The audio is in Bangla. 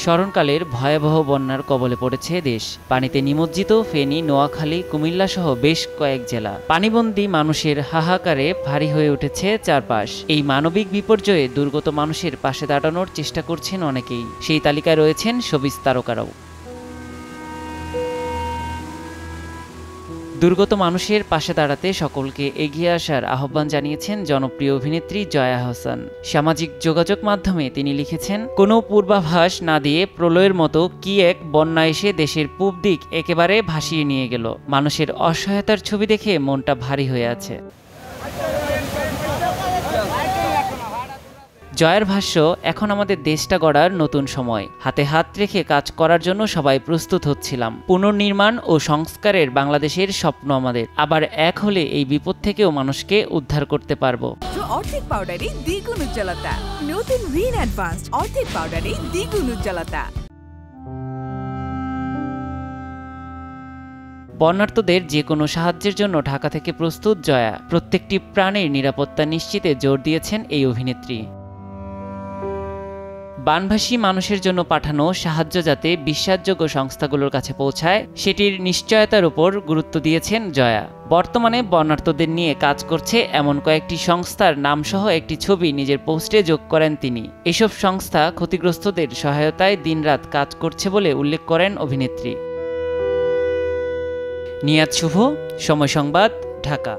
স্মরণকালের ভয়াবহ বন্যার কবলে পড়েছে দেশ। পানিতে নিমজ্জিত ফেনী, নোয়াখালী, কুমিল্লা সহ বেশ কয়েক জেলা। পানিবন্দী মানুষের হাহাকারে ভারী হয়ে উঠেছে চারপাশ। এই মানবিক বিপর্যয়ে দুর্গত মানুষের পাশে দাঁড়ানোর চেষ্টা করছেন অনেকেই। সেই তালিকায় রয়েছেন শোবিজ তারকারাও। দুর্গত মানুষের পাশে দাঁড়াতে সকলকে এগিয়ে আসার আহ্বান জানিয়েছেন জনপ্রিয় অভিনেত্রী জয়া আহসান। সামাজিক যোগাযোগ মাধ্যমে তিনি লিখেছেন, কোনো পূর্বাভাস না দিয়ে প্রলয়ের মতো কি এক বন্যা এসে দেশের পূব দিক একেবারে ভাসিয়ে নিয়ে গেল। মানুষের অসহায়তার ছবি দেখে মনটা ভারী হয়ে আছে। জয়ের ভাষ্য, এখন আমাদের দেশটা গড়ার নতুন সময়। হাতে হাত রেখে কাজ করার জন্য সবাই প্রস্তুত হচ্ছিলাম। পুনর্নির্মাণ ও সংস্কারের বাংলাদেশের স্বপ্ন আমাদের। আবার এক হলে এই বিপদ থেকেও মানুষকে উদ্ধার করতে পারবো। অর্ধেক পাউডারে দ্বিগুণ উজ্জ্বলতা। নতুন রিন অ্যাডভান্সড অর্ধেক পাউডারে দ্বিগুণ উজ্জ্বলতা। বন্যার্তদের যে কোনো সাহায্যের জন্য ঢাকা থেকে প্রস্তুত জয়া। প্রত্যেকটি প্রাণের নিরাপত্তা নিশ্চিতে জোর দিয়েছেন এই অভিনেত্রী। বানভাসী মানুষের জন্য পাঠানো সাহায্য যাতে বিশ্বাসযোগ্য সংস্থাগুলোর কাছে পৌঁছায়, সেটির নিশ্চয়তার উপর গুরুত্ব দিয়েছেন জয়া। বর্তমানে বন্যার্তদের নিয়ে কাজ করছে এমন কয়েকটি সংস্থার নামসহ একটি ছবি নিজের পোস্টে যোগ করেন তিনি। এসব সংস্থা ক্ষতিগ্রস্তদের সহায়তায় দিনরাত কাজ করছে বলে উল্লেখ করেন অভিনেত্রী। নিয়াত শুভ, সময় সংবাদ, ঢাকা।